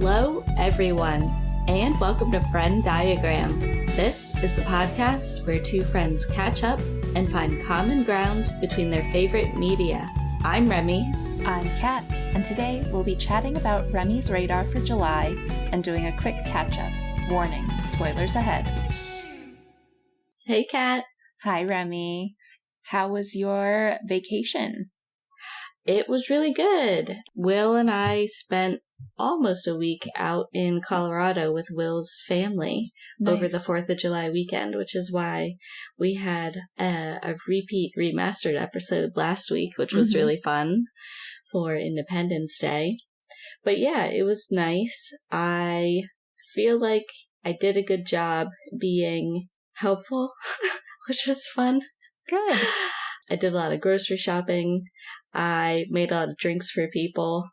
Hello, everyone, and welcome to Friend Diagram. This is the podcast where two friends catch up and find common ground between their favorite media. I'm Remy. I'm Kat, and today we'll be chatting about Remy's radar for July and doing a quick catch-up. Warning, spoilers ahead. Hey, Kat. Hi, Remy. How was your vacation? It was really good. Will and I spent almost a week out in Colorado with Will's family over the 4th of July weekend, which is why we had a repeat remastered episode last week, which was really fun for Independence Day. But yeah, it was nice. I feel like I did a good job being helpful, which was fun. Good. I did a lot of grocery shopping. I made a lot of drinks for people.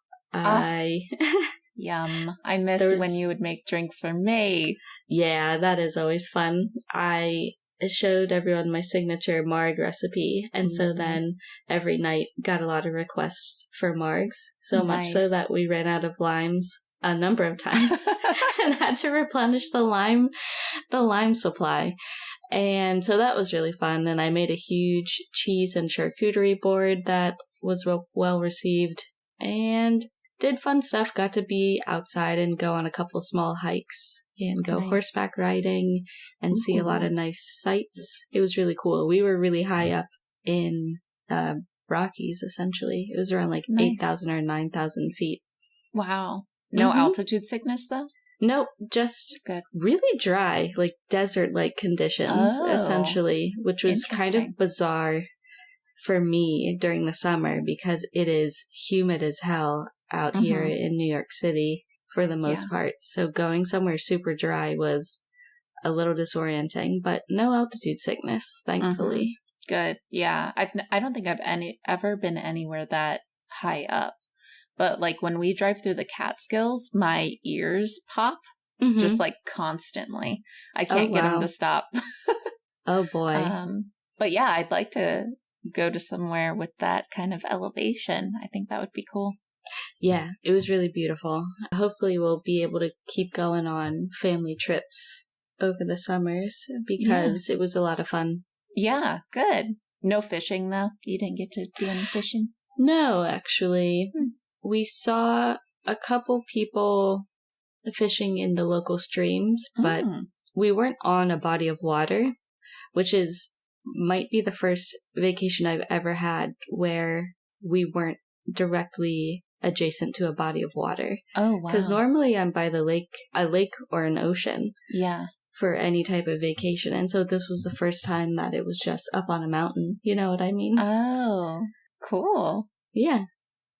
Yum. I missed when you would make drinks for me. Yeah, that is always fun. I showed everyone my signature marg recipe, and so then every night got a lot of requests for margs, so much so that we ran out of limes a number of times and had to replenish the lime supply. And so that was really fun, and I made a huge cheese and charcuterie board that was well received, and did fun stuff. Got to be outside and go on a couple small hikes and go horseback riding and see a lot of nice sights. It was really cool. We were really high up in the Rockies, essentially. It was around like 8,000 or 9,000 feet. Wow. No altitude sickness, though? Nope, just really dry, like desert-like conditions, essentially, which was kind of bizarre for me during the summer because it is humid as hell out here in New York City for the most part. So going somewhere super dry was a little disorienting, but no altitude sickness, thankfully. Good. Yeah. I don't think I've ever been anywhere that high up. But like when we drive through the Catskills, my ears pop just like constantly. I can't get them to stop. Oh boy. But yeah, I'd like to go to somewhere with that kind of elevation. I think that would be cool. Yeah, it was really beautiful. Hopefully we'll be able to keep going on family trips over the summers because it was a lot of fun. Yeah, good. No fishing though? You didn't get to do any fishing? No, actually. We saw a couple people fishing in the local streams, but we weren't on a body of water, which might be the first vacation I've ever had where we weren't directly adjacent to a body of water. Oh, wow. Because normally I'm by a lake or an ocean. Yeah. For any type of vacation. And so this was the first time that it was just up on a mountain. You know what I mean? Oh, cool. Yeah.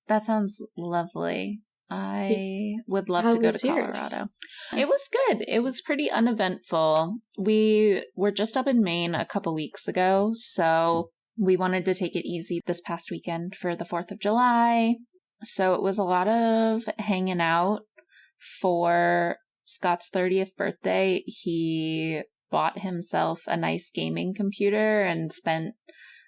That sounds lovely. I would love to go to Colorado. It was good. It was pretty uneventful. We were just up in Maine a couple weeks ago, so we wanted to take it easy this past weekend for the 4th of July. So it was a lot of hanging out for Scott's 30th birthday. He bought himself a nice gaming computer and spent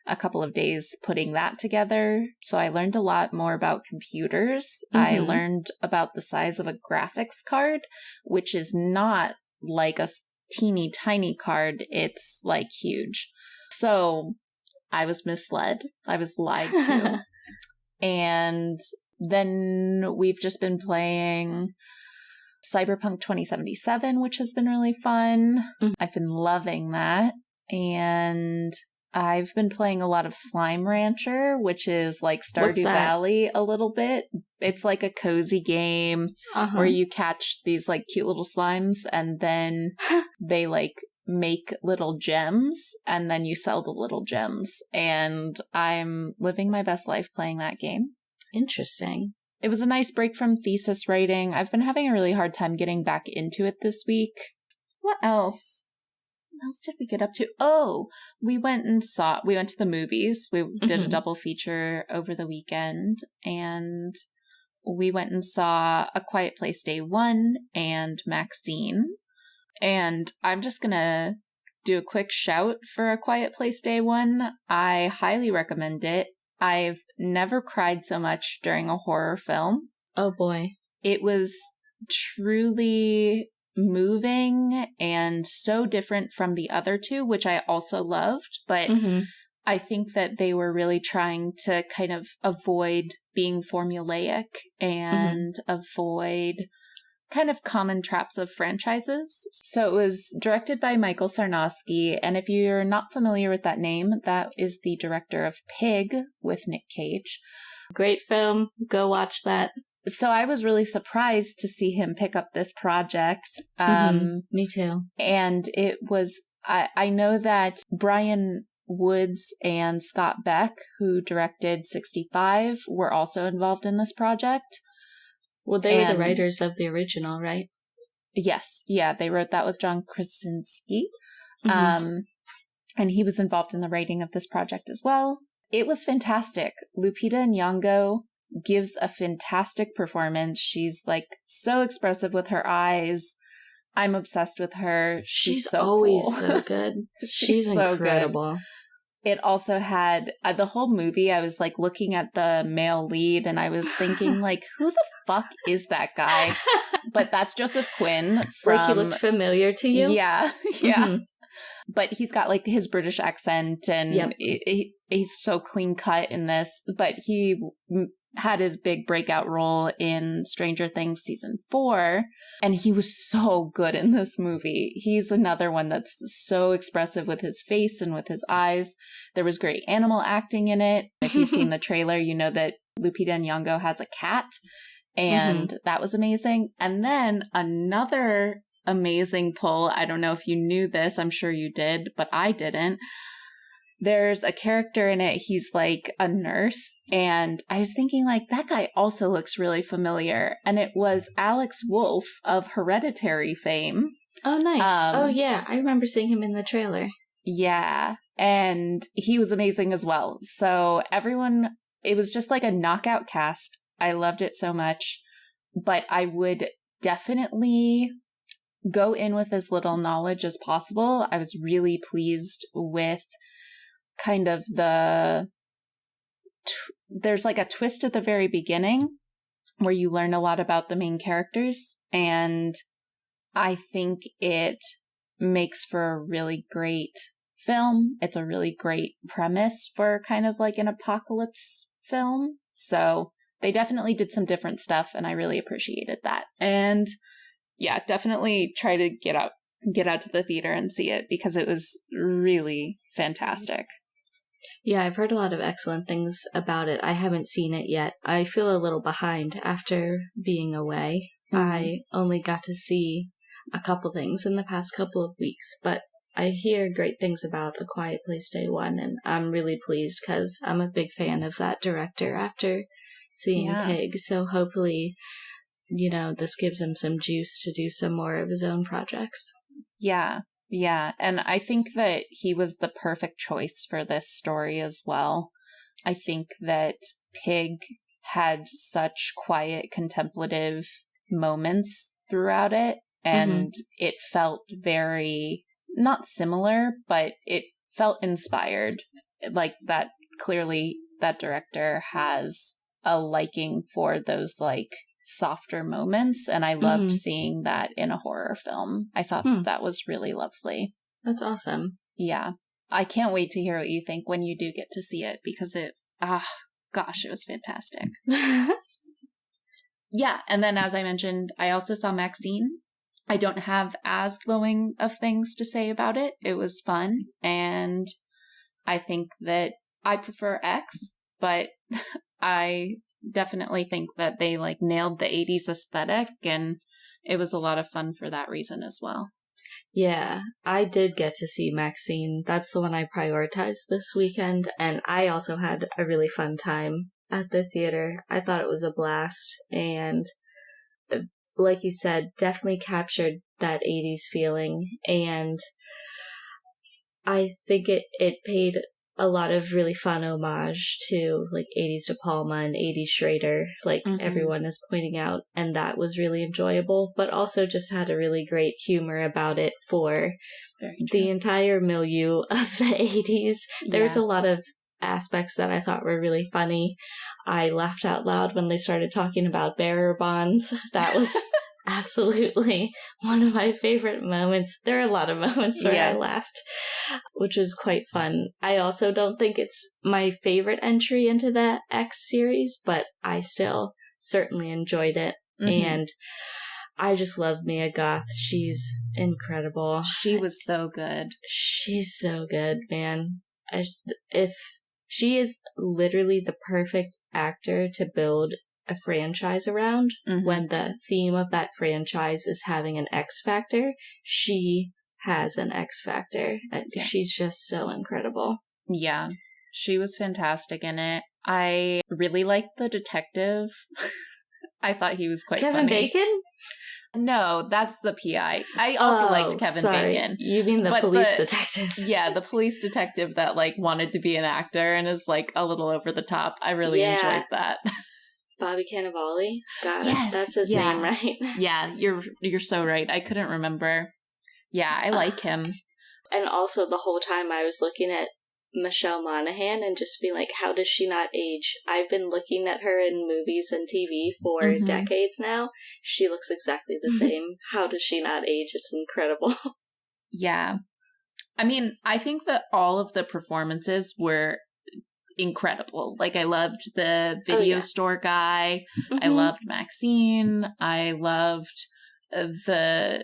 a couple of days putting that together. So I learned a lot more about computers. I learned about the size of a graphics card, which is not like a teeny tiny card. It's like huge. So I was misled. I was lied to. And then we've just been playing Cyberpunk 2077, which has been really fun. I've been loving that. And I've been playing a lot of Slime Rancher, which is like Stardew Valley a little bit. It's like a cozy game where you catch these like cute little slimes and then they like make little gems and then you sell the little gems. And I'm living my best life playing that game. Interesting. It was a nice break from thesis writing. I've been having a really hard time getting back into it this week. What else? What else did we get up to? Oh, we went to the movies. We did a double feature over the weekend, and we went and saw A Quiet Place Day 1 and Maxxxine. And I'm just going to do a quick shout for A Quiet Place Day 1. I highly recommend it. I've never cried so much during a horror film. Oh boy. It was truly moving and so different from the other two, which I also loved. But I think that they were really trying to kind of avoid being formulaic and avoid kind of common traps of franchises. So it was directed by Michael Sarnowski. And if you're not familiar with that name, that is the director of Pig with Nick Cage. Great film. Go watch that. So I was really surprised to see him pick up this project. Me too. And it was, I know that Brian Woods and Scott Beck, who directed 65, were also involved in this project. Well, they were the writers of the original, right? Yes. Yeah, they wrote that with John Krasinski. And he was involved in the writing of this project as well. It was fantastic. Lupita Nyong'o gives a fantastic performance. She's like so expressive with her eyes. I'm obsessed with her. She's so always cool. so good. She's so incredible. Good. It also had the whole movie. I was like looking at the male lead and I was thinking like, who the fuck is that guy? But that's Joseph Quinn. Like he looked familiar to you? Yeah. Yeah. But he's got like his British accent and he's so clean cut in this. But he had his big breakout role in Stranger Things season 4. And he was so good in this movie. He's another one that's so expressive with his face and with his eyes. There was great animal acting in it. If you've seen the trailer, you know that Lupita Nyong'o has a cat. And that was amazing. And then another amazing pull. I don't know if you knew this. I'm sure you did, but I didn't. There's a character in it. He's like a nurse. And I was thinking like, that guy also looks really familiar. And it was Alex Wolff of Hereditary fame. Oh, nice. Oh, yeah. I remember seeing him in the trailer. Yeah. And he was amazing as well. So everyone, it was just like a knockout cast. I loved it so much. But I would definitely go in with as little knowledge as possible. I was really pleased with kind of there's like a twist at the very beginning where you learn a lot about the main characters. And I think it makes for a really great film. It's a really great premise for kind of like an apocalypse film. So they definitely did some different stuff and I really appreciated that. And yeah, definitely try to get out to the theater and see it because it was really fantastic. Yeah, I've heard a lot of excellent things about it. I haven't seen it yet. I feel a little behind after being away. I only got to see a couple things in the past couple of weeks, but I hear great things about A Quiet Place Day 1, and I'm really pleased because I'm a big fan of that director after seeing Pig. So hopefully, you know, this gives him some juice to do some more of his own projects. Yeah. Yeah. And I think that he was the perfect choice for this story as well. I think that Pig had such quiet, contemplative moments throughout it. And it felt very, not similar, but it felt inspired. Like that, clearly that director has a liking for those like softer moments, and I loved seeing that in a horror film. I thought that was really lovely. That's awesome. Yeah. I can't wait to hear what you think when you do get to see it because it was fantastic. Yeah, and then as I mentioned, I also saw Maxxxine. I don't have as glowing of things to say about it. It was fun, and I think that I prefer X, but I definitely think that they like nailed the 80s aesthetic, and it was a lot of fun for that reason as well. Yeah, I did get to see Maxxxine. That's the one I prioritized this weekend, and I also had a really fun time at the theater. I thought it was a blast, and like you said, definitely captured that 80s feeling, and I think it paid a lot of really fun homage to like 80s De Palma and 80s Schrader, like everyone is pointing out, and that was really enjoyable, but also just had a really great humor about it for the entire milieu of the 80s. There's a lot of aspects that I thought were really funny. I laughed out loud when they started talking about bearer bonds. That was Absolutely. One of my favorite moments. There are a lot of moments where I laughed, which was quite fun. I also don't think it's my favorite entry into the X series, but I still certainly enjoyed it. And I just love Mia Goth. She's incredible. She was so good. She's so good, man. If she is literally the perfect actor to build a franchise around, when the theme of that franchise is having an X factor, she has an X factor. She's just so incredible. Yeah, she was fantastic in it. I really liked the detective. I thought he was quite Kevin funny. Bacon? No, that's the PI. I also liked Kevin Bacon. You mean the police detective? Yeah, the police detective that like wanted to be an actor and is like a little over the top. I really enjoyed that. Bobby Cannavale? God, that's his name, right? Yeah, you're so right. I couldn't remember. Yeah, I like him. And also the whole time I was looking at Michelle Monaghan and just being like, how does she not age? I've been looking at her in movies and TV for decades now. She looks exactly the same. How does she not age? It's incredible. Yeah. I mean, I think that all of the performances were incredible. Like, I loved the video store guy. I loved Maxxine. I loved the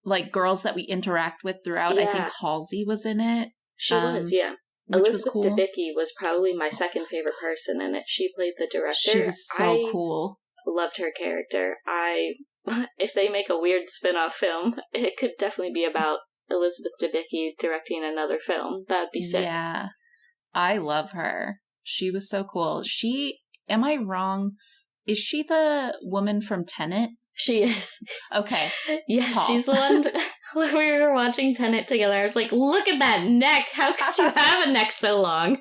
like girls that we interact with throughout. I think Halsey was in it. She was, yeah. Elizabeth Debicki was probably my second favorite person in it. She played the director. She was so cool. Loved her character. If they make a weird spin-off film, it could definitely be about Elizabeth Debicki directing another film. That would be sick. Yeah. I love her. She was so cool. Am I wrong? Is she the woman from Tenet? She is. Okay. Yes, tall. She's the one. When we were watching Tenet together, I was like, look at that neck. How could you have a neck so long?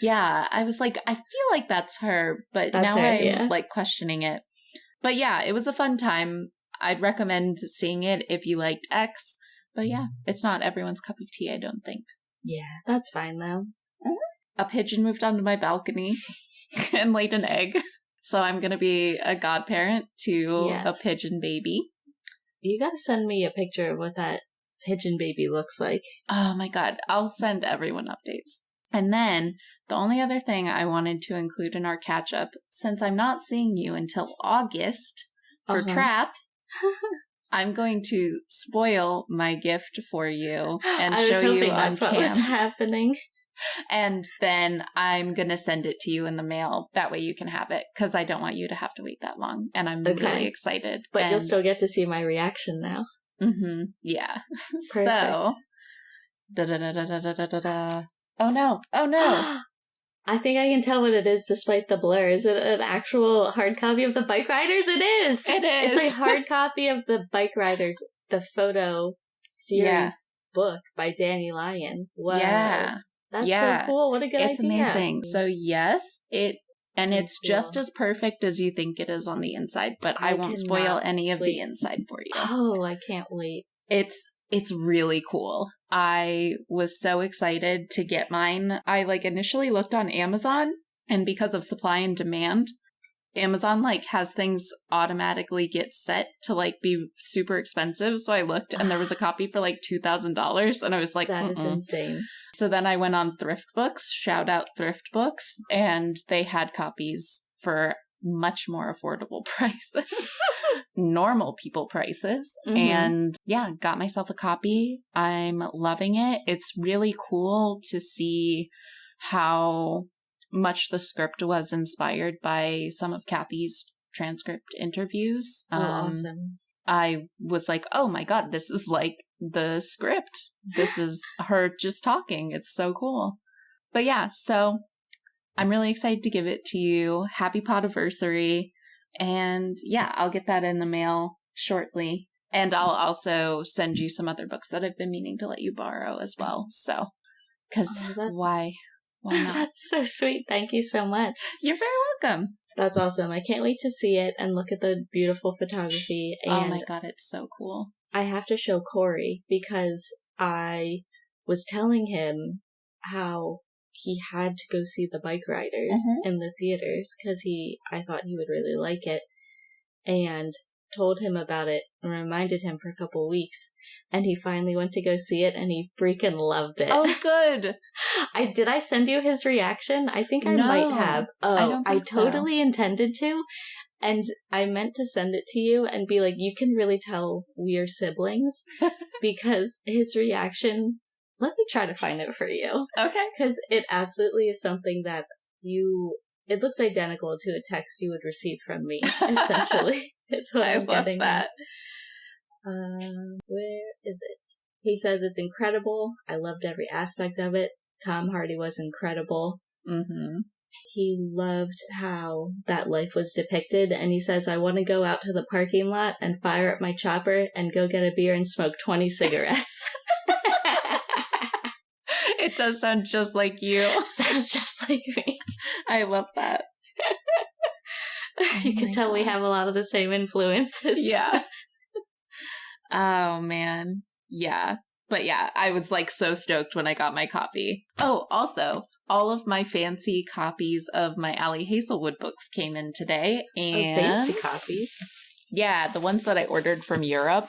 Yeah, I was like, I feel like that's her, but now I'm like questioning it. But yeah, it was a fun time. I'd recommend seeing it if you liked X. But yeah, it's not everyone's cup of tea, I don't think. Yeah, that's fine though. A pigeon moved onto my balcony and laid an egg. So I'm going to be a godparent to a pigeon baby. You got to send me a picture of what that pigeon baby looks like. Oh my God. I'll send everyone updates. And then the only other thing I wanted to include in our catch up, since I'm not seeing you until August for Trap, I'm going to spoil my gift for you and show you on that's what was happening. And then I'm going to send it to you in the mail. That way you can have it, because I don't want you to have to wait that long. And I'm really excited. But you'll still get to see my reaction now. Yeah. Perfect. So, da-da-da-da-da-da-da-da. Oh no. Oh no. I think I can tell what it is despite the blur. Is it an actual hard copy of the Bike Riders? It is. It is. It's a hard copy of the Bike Riders, the photo series book by Danny Lyon. Wow. Yeah. That's so cool. What a good idea. It's amazing. So yes, it's just as perfect as you think it is on the inside, but I won't spoil any of the inside for you. Oh, I can't wait. It's really cool. I was so excited to get mine. I initially looked on Amazon, and because of supply and demand, Amazon has things automatically get set to be super expensive. So I looked and there was a copy for $2,000 and I was like, that is insane. So then I went on Thrift Books, shout out Thrift Books, and they had copies for much more affordable prices, normal people prices. And got myself a copy. I'm loving it. It's really cool to see how much the script was inspired by some of Kathy's transcript interviews. Awesome. I was like, oh my God, this is the script. This is her just talking. It's so cool. But yeah, so I'm really excited to give it to you. Happy Podiversary. And yeah, I'll get that in the mail shortly. And I'll also send you some other books that I've been meaning to let you borrow as well. So, because why not? That's so sweet. Thank you so much. You're very welcome. That's awesome. I can't wait to see it and look at the beautiful photography. And oh my God, it's so cool. I have to show Corey because I was telling him how he had to go see the Bike Riders in the theaters because I thought he would really like it. And told him about it and reminded him for a couple of weeks. And he finally went to go see it, and he freaking loved it. Oh, good. Did I send you his reaction? I think I might have. Oh, I totally intended to. And I meant to send it to you and be like, you can really tell we're siblings. Because his reaction, let me try to find it for you. Okay. Because it absolutely is something that it looks identical to a text you would receive from me, essentially. It's what I'm getting at. Where is it? He says it's incredible. I loved every aspect of it. Tom Hardy was incredible. Mm-hmm. He loved how that life was depicted, and he says, I want to go out to the parking lot and fire up my chopper and go get a beer and smoke 20 cigarettes. It does sound just like you. Sounds just like me. I love that. You can tell we have a lot of the same influences. Yeah. Oh, man. Yeah. But yeah, I was like so stoked when I got my copy. Oh, also, all of my fancy copies of my Allie Hazelwood books came in today. And fancy copies? Yeah, the ones that I ordered from Europe.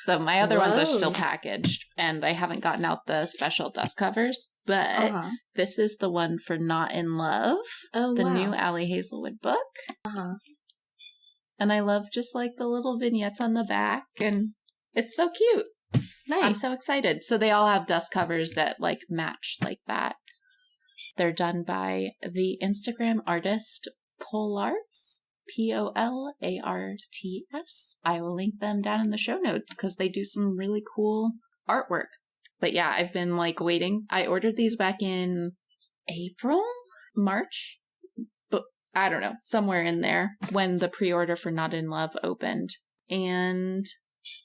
So my other ones are still packaged, and I haven't gotten out the special dust covers. But this is the one for Not in Love, the new Allie Hazelwood book. And I love just like the little vignettes on the back, and it's so cute. Nice. I'm so excited. So they all have dust covers that like match like that. They're done by the Instagram artist Polarts. Polarts. I will link them down in the show notes because they do some really cool artwork. But yeah, I've been like waiting. I ordered these back in March, but I don't know, somewhere in there when the pre-order for Not in Love opened. And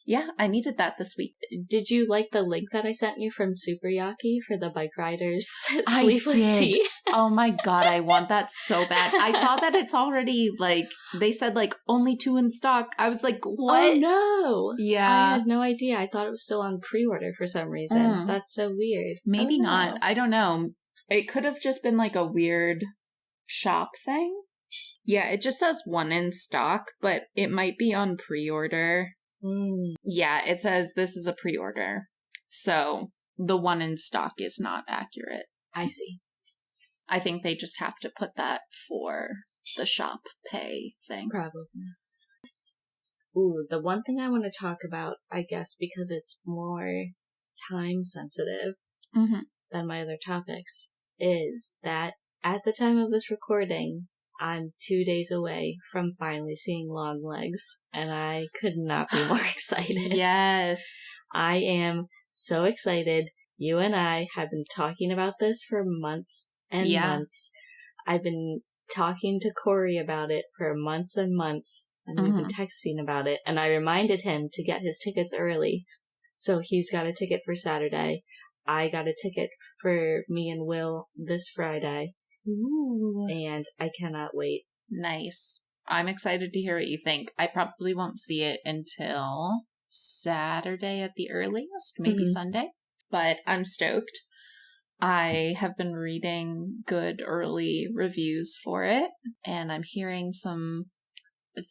yeah, I needed that this week. Did you like the link that I sent you from Super Yaki for the bike riders sleeveless tee? Oh my god, I want that so bad. I saw that it's already like, they said like only 2 in stock. I was like, what? Oh no. Yeah. I had no idea. I thought it was still on pre-order for some reason. That's so weird. Maybe not. I don't know. It could have just been like a weird shop thing. Yeah, it just says 1 in stock, but it might be on pre-order. Yeah, it says this is a pre-order. So the 1 in stock is not accurate. I see. I think they just have to put that for the shop pay thing. Probably. Ooh, the one thing I want to talk about, I guess, because it's more time sensitive than my other topics, is that at the time of this recording, I'm 2 days away from finally seeing Longlegs, and I could not be more excited. Yes. I am so excited. You and I have been talking about this for months and months. I've been talking to Corey about it for months and months, and we've been texting about it, and I reminded him to get his tickets early. So he's got a ticket for Saturday. I got a ticket for me and Will this Friday. Ooh. And I cannot wait. Nice. I'm excited to hear what you think. I probably won't see it until Saturday at the earliest, maybe Sunday, but I'm stoked. I have been reading good early reviews for it, and I'm hearing some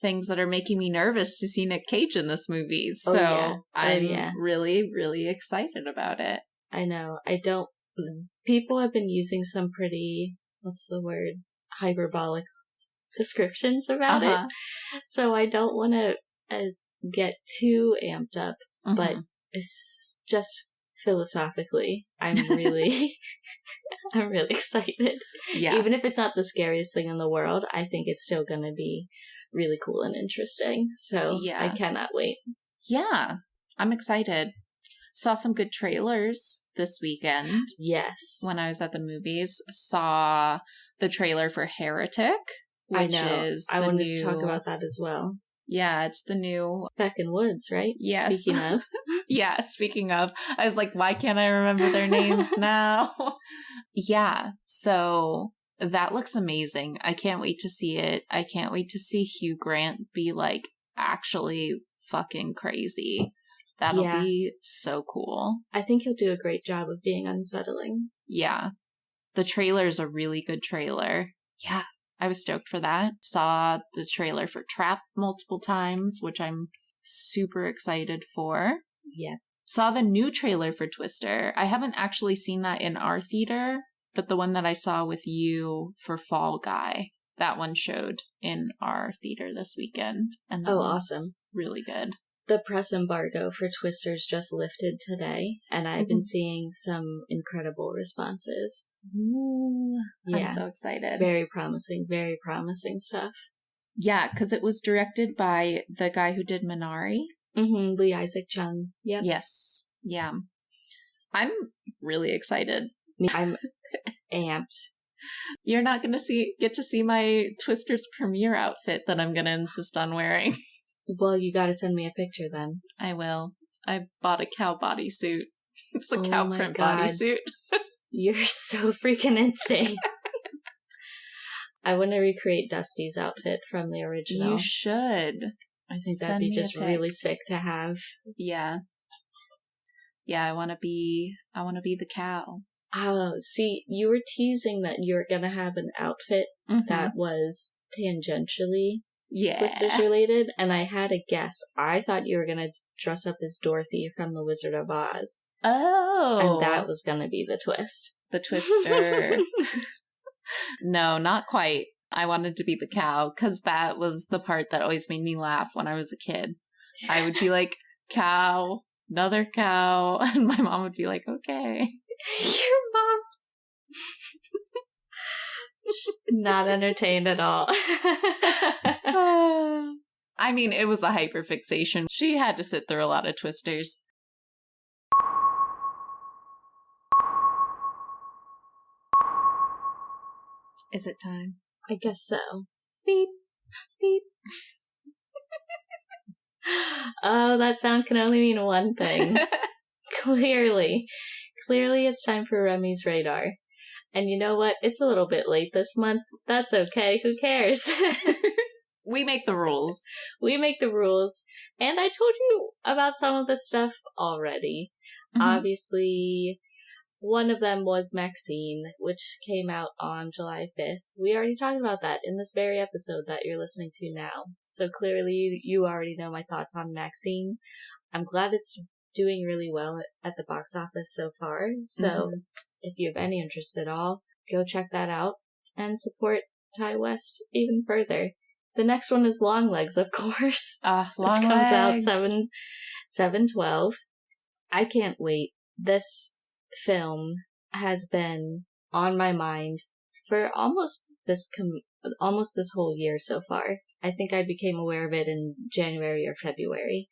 things that are making me nervous to see Nick Cage in this movie. So I'm really, really excited about it. I know. People have been using some pretty, what's the word, hyperbolic descriptions about it. So I don't want to get too amped up, but it's just philosophically, I'm really excited. Yeah. Even if it's not the scariest thing in the world, I think it's still going to be really cool and interesting. So I cannot wait. Yeah, I'm excited. Saw some good trailers this weekend. Yes. When I was at the movies. Saw the trailer for Heretic, which is I wanted to talk about that as well. Yeah, it's the new... Beck and Woods, right? Yes. Speaking of. Yeah, speaking of. I was like, why can't I remember their names now? Yeah, so that looks amazing. I can't wait to see it. I can't wait to see Hugh Grant be like actually fucking crazy. That'll be so cool. I think he'll do a great job of being unsettling. Yeah. The trailer is a really good trailer. Yeah. I was stoked for that. Saw the trailer for Trap multiple times, which I'm super excited for. Yeah. Saw the new trailer for Twister. I haven't actually seen that in our theater, but the one that I saw with you for Fall Guy, that one showed in our theater this weekend. And that awesome. Really good. The press embargo for Twisters just lifted today, and I've been seeing some incredible responses. Ooh, yeah. I'm so excited. Very promising stuff. Yeah, because it was directed by the guy who did Minari. Lee Isaac Chung. Yep. Yes. Yeah. I'm really excited. I'm amped. You're not going to get to see my Twisters premiere outfit that I'm going to insist on wearing. Well, you got to send me a picture then. I will. I bought a cow bodysuit. It's a cow print bodysuit. You're so freaking insane. I want to recreate Dusty's outfit from the original. You should. I think that'd be just really sick to have. Yeah. Yeah, I want to be the cow. Oh, see, you were teasing that you were going to have an outfit that was tangentially Twisters related, and I had a guess. I thought you were going to dress up as Dorothy from The Wizard of Oz. Oh. And that was going to be the twist. The Twister. No, not quite. I wanted to be the cow because that was the part that always made me laugh when I was a kid. I would be like, cow, another cow, and my mom would be like, okay. Your mom. Not entertained at all. I mean, it was a hyperfixation. She had to sit through a lot of Twisters. Is it time? I guess so. Beep. Beep. Oh, that sound can only mean one thing. Clearly it's time for Remy's Radar. And you know what? It's a little bit late this month. That's okay. Who cares? We make the rules. We make the rules. And I told you about some of this stuff already. Obviously, one of them was Maxxxine, which came out on July 5th. We already talked about that in this very episode that you're listening to now. So clearly you already know my thoughts on Maxxxine. I'm glad it's doing really well at the box office so far. So if you have any interest at all, go check that out and support Ty West even further. The next one is Longlegs, of course. Which comes out 7/12. I can't wait. This film has been on my mind for almost this whole year so far. I think I became aware of it in January or February.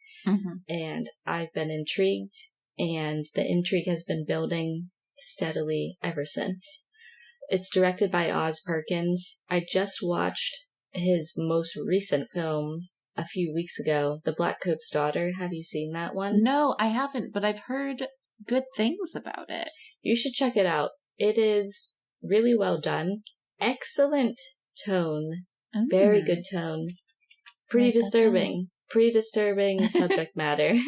And I've been intrigued, and the intrigue has been building steadily ever since. It's directed by Oz Perkins. I just watched his most recent film a few weeks ago, The Blackcoat's Daughter. Have you seen that one? No, I haven't, but I've heard good things about it. You should check it out. It is really well done. Excellent tone. Very good tone. Pretty disturbing subject matter.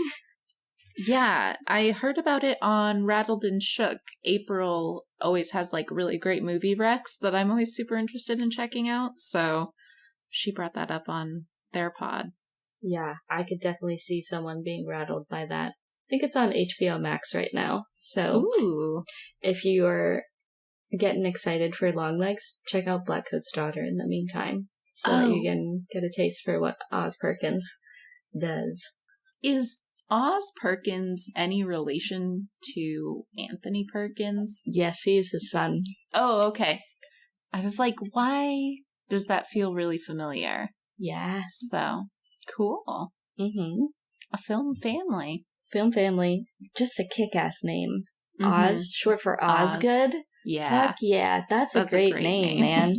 Yeah, I heard about it on Rattled and Shook. April always has like really great movie recs that I'm always super interested in checking out, so she brought that up on their pod. Yeah, I could definitely see someone being rattled by that. I think it's on HBO Max right now, so if you are getting excited for Longlegs, check out Blackcoat's Daughter in the meantime, so that you can get a taste for what Oz Perkins does. Is Oz Perkins any relation to Anthony Perkins? Yes, he is his son. Oh, okay. I was like, why does that feel really familiar? Yeah. So, cool. A film family. Film family. Just a kick-ass name. Oz, short for Osgood. Yeah. Fuck yeah, that's a great name, man.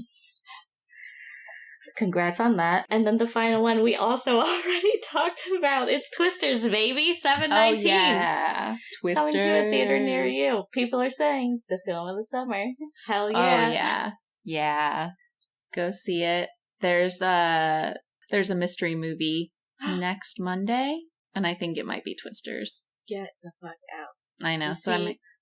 Congrats on that. And then the final one we also already talked about. It's Twisters, baby. 7/19. Oh, yeah. Twisters. Coming to a theater near you. People are saying the film of the summer. Hell yeah. Oh, yeah. Yeah. Go see it. There's a mystery movie next Monday, and I think it might be Twisters. Get the fuck out. I know.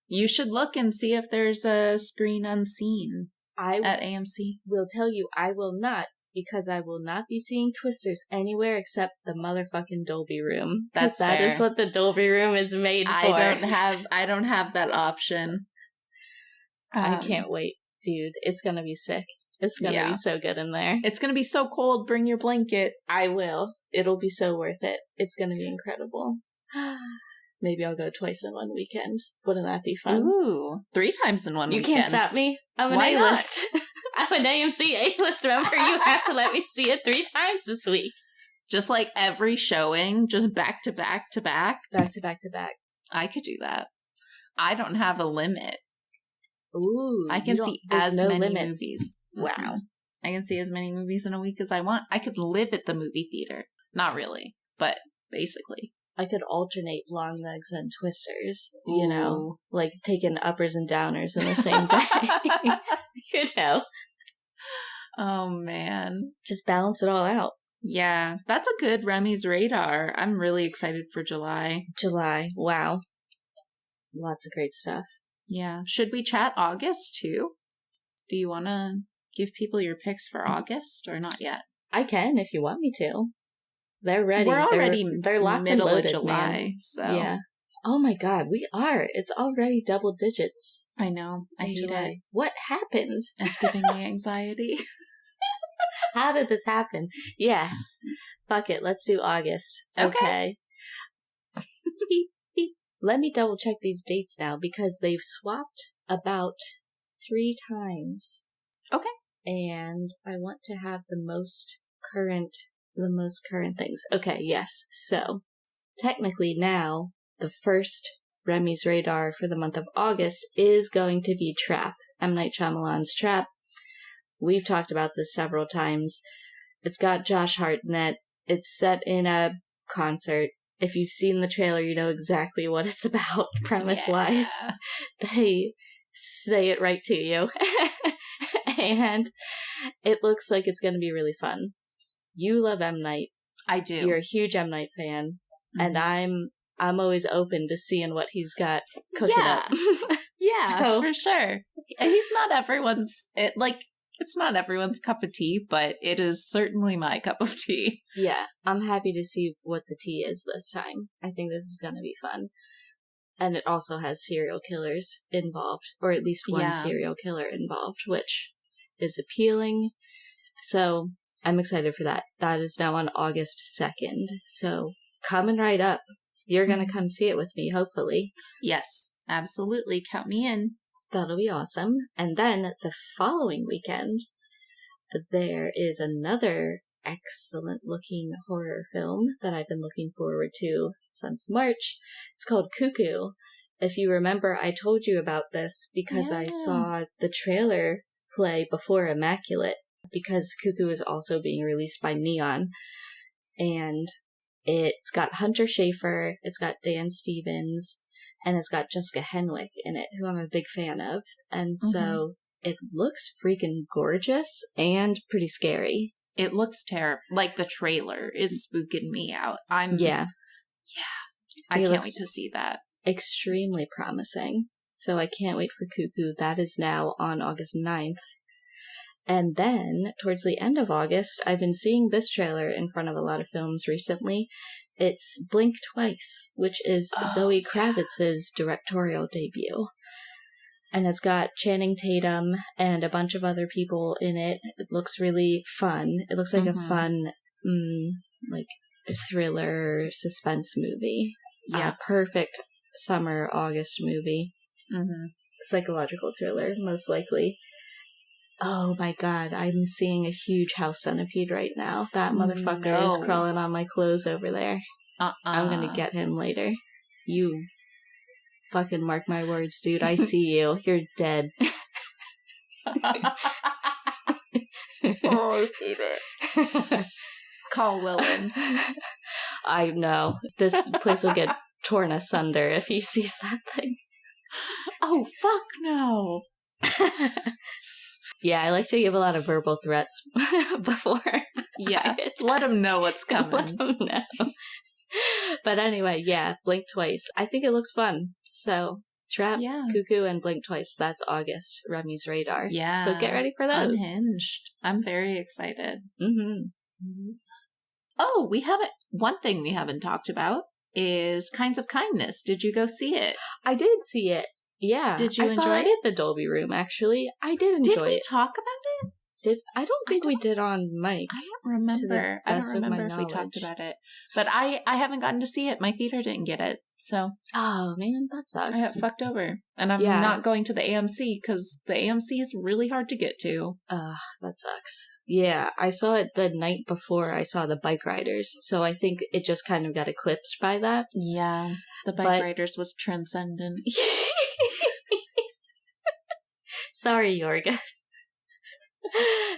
You should look and see if there's a screen unseen. at AMC? Will tell you I will not, because I will not be seeing Twisters anywhere except the motherfucking Dolby Room. That is what the Dolby Room is made for. I don't have that option. I can't wait, dude. It's gonna be sick. It's gonna be so good in there. It's gonna be so cold. Bring your blanket. I will. It'll be so worth it. It's gonna be incredible. Maybe I'll go twice in one weekend. Wouldn't that be fun? Ooh, 3 times in one weekend. You can't stop me. I'm an A-list. I'm an AMC A-list member. You have to let me see it 3 times this week. Just like every showing, just back to back to back. Back to back to back. I could do that. I don't have a limit. Ooh. I can see as many movies. Wow. I can see as many movies in a week as I want. I could live at the movie theater. Not really, but basically. I could alternate long legs and Twisters, you know, like taking uppers and downers in the same day. You know. Oh, man. Just balance it all out. Yeah, that's a good Remy's radar. I'm really excited for July. July. Wow. Lots of great stuff. Yeah. Should we chat August, too? Do you want to give people your picks for August or not yet? I can if you want me to. They're ready. We're already they're locked middle and loaded, of July, man. so yeah. Oh my God, we are. It's already double digits. I know. I hate it. What happened? It's giving me anxiety. How did this happen? Yeah. Fuck it. Let's do August. Okay. Let me double check these dates now because they've swapped about 3 times. Okay. And I want to have the most current things. Okay, yes. So, technically now, the first Remy's radar for the month of August is going to be Trap. M. Night Shyamalan's Trap. We've talked about this several times. It's got Josh Hartnett. It's set in a concert. If you've seen the trailer, you know exactly what it's about, premise-wise. Yeah. They say it right to you. And it looks like it's going to be really fun. You love M. Night. I do. You're a huge M. Night fan. And I'm always open to seeing what he's got cooking up. Yeah, so, for sure. He's not everyone's... It's not everyone's cup of tea, but it is certainly my cup of tea. Yeah, I'm happy to see what the tea is this time. I think this is going to be fun. And it also has serial killers involved, or at least one serial killer involved, which is appealing. So I'm excited for that. That is now on August 2nd. So coming right up. You're going to come see it with me, hopefully. Yes, absolutely. Count me in. That'll be awesome. And then the following weekend, there is another excellent looking horror film that I've been looking forward to since March. It's called Cuckoo. If you remember, I told you about this because I saw the trailer play before Immaculate, because Cuckoo is also being released by Neon. And it's got Hunter Schafer, it's got Dan Stevens, and it's got Jessica Henwick in it, who I'm a big fan of. And so it looks freaking gorgeous and pretty scary. It looks terrible. Like, the trailer is spooking me out. I can't wait to see that. Extremely promising. So I can't wait for Cuckoo. That is now on August 9th. And then, towards the end of August, I've been seeing this trailer in front of a lot of films recently. It's Blink Twice, which is Zoe Kravitz's directorial debut. And it's got Channing Tatum and a bunch of other people in it. It looks really fun. It looks like a fun, thriller suspense movie. Yeah. Perfect summer, August movie. Psychological thriller, most likely. Oh my God, I'm seeing a huge house centipede right now. That motherfucker is crawling on my clothes over there. I'm gonna get him later. You fucking mark my words, dude. I see you. You're dead. I hate it. Call Willen. I know. This place will get torn asunder if he sees that thing. Oh, fuck no. Yeah, I like to give a lot of verbal threats before. Yeah, let him know what's coming. Let him know. But anyway, yeah, Blink Twice. I think it looks fun. So Trap, Cuckoo, and Blink Twice. That's August, Remy's radar. Yeah. So get ready for those. Unhinged. I'm very excited. Mm-hmm. Oh, one thing we haven't talked about is Kinds of Kindness. Did you go see it? I did see it. Yeah. Did you enjoy it? I it? at the Dolby Room, actually. I did enjoy it. Did we talk about it? I don't think we did on mic. I don't remember. I don't remember if we talked about it. But I haven't gotten to see it. My theater didn't get it. So. Oh, man, that sucks. I got fucked over. And I'm not going to the AMC because the AMC is really hard to get to. That sucks. Yeah, I saw it the night before I saw the Bike Riders. So I think it just kind of got eclipsed by that. Yeah, the Bike Riders was transcendent. Sorry, Yorgos.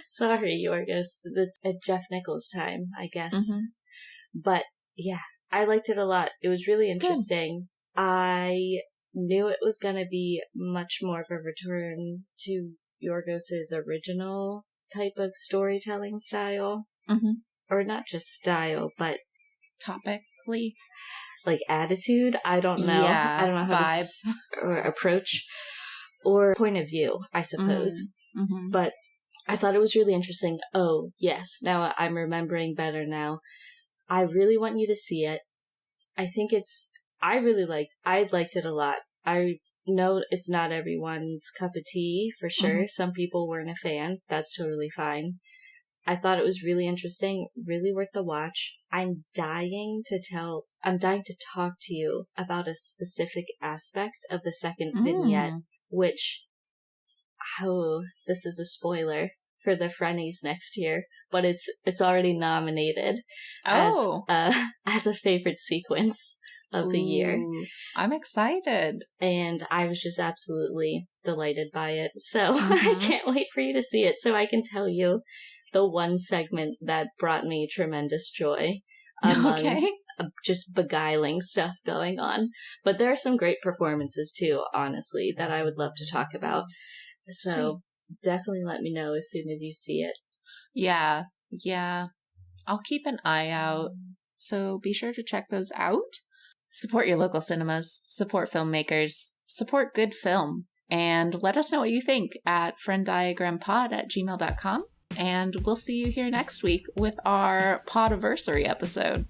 Sorry, Yorgos. It's a Jeff Nichols time, I guess. Mm-hmm. But yeah, I liked it a lot. It was really interesting. Good. I knew it was going to be much more of a return to Yorgos's original type of storytelling style. Mm-hmm. Or not just style, but topically. Like attitude. I don't know. Yeah, I don't know how vibe. or approach or point of view, I suppose. Mm-hmm. But I thought it was really interesting. Oh, yes. Now I'm remembering better now. I really want you to see it. I liked it a lot. I know it's not everyone's cup of tea, for sure. Mm-hmm. Some people weren't a fan. That's totally fine. I thought it was really interesting, really worth the watch. I'm dying to talk to you about a specific aspect of the second vignette, which, this is a spoiler for the Frennies next year, but it's already nominated as a favorite sequence of the year. I'm excited. And I was just absolutely delighted by it. So I can't wait for you to see it so I can tell you the one segment that brought me tremendous joy among just beguiling stuff going on. But there are some great performances too, honestly, that I would love to talk about. So definitely let me know as soon as you see it. Yeah. I'll keep an eye out. So be sure to check those out. Support your local cinemas, support filmmakers, support good film, and let us know what you think at frienddiagrampod@gmail.com. And we'll see you here next week with our podiversary episode.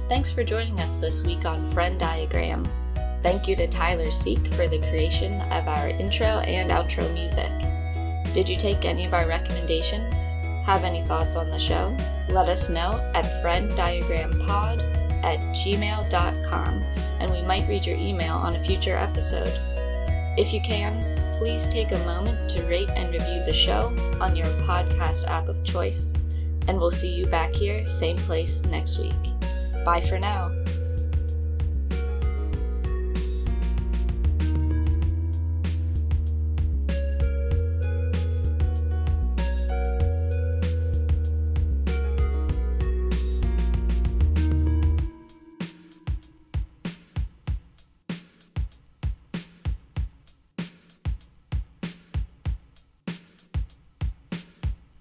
Thanks for joining us this week on Friend Diagram. Thank you to Tyler Seek for the creation of our intro and outro music. Did you take any of our recommendations? Have any thoughts on the show? Let us know at frienddiagrampod@gmail.com, and we might read your email on a future episode. If you can, please take a moment to rate and review the show on your podcast app of choice, and we'll see you back here, same place next week. Bye for now.